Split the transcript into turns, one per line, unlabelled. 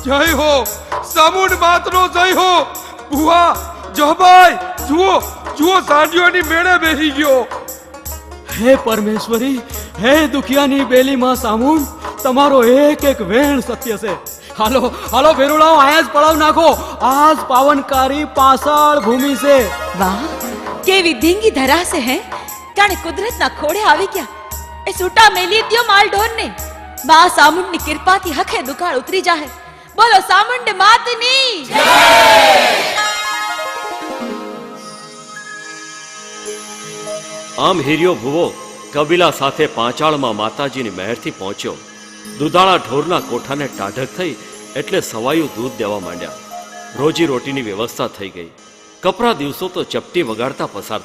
જય હો સામુંડ માતનો જય હો બુઆ જહભાઈ જુઓ જુઓ સાંડિયોની મેળે બેહી ગયો.
હે પરમેશ્વરી, હે દુખિયાની બેલી માં સામુંડ, તમારો એક એક વેણ સત્ય છે. હાલો હાલો ભેરુડાઓ, આયા જ પડાવ નાખો. આજ પાવનકારી પાસાળ ભૂમિ છે.
વાહ, કેવી ધીંગી ધરા છે હે. જાણે કુદરતના ખોડે આવી ગયા. એ સૂટા મેલી દ્યો માલ ઢોરને. માં સામુંડની કૃપાથી હખે દુકાળ ઉતરી જાહે. બોલો સામુંડ માતની જય.
આમ હિરિયો ભુવો કબીલા સાથે પાંચાળમાં માતાજીની મહેરથી પહોંચ્યો. દુધાળા ઢોરના કોઠાને ટાઢક થઈ એટલે સવાયું દૂધ દેવા માંડ્યા. રોજી રોટીની વ્યવસ્થા થઈ ગઈ. કપરા દિવસો તો ચપટી વગાડતા પસાર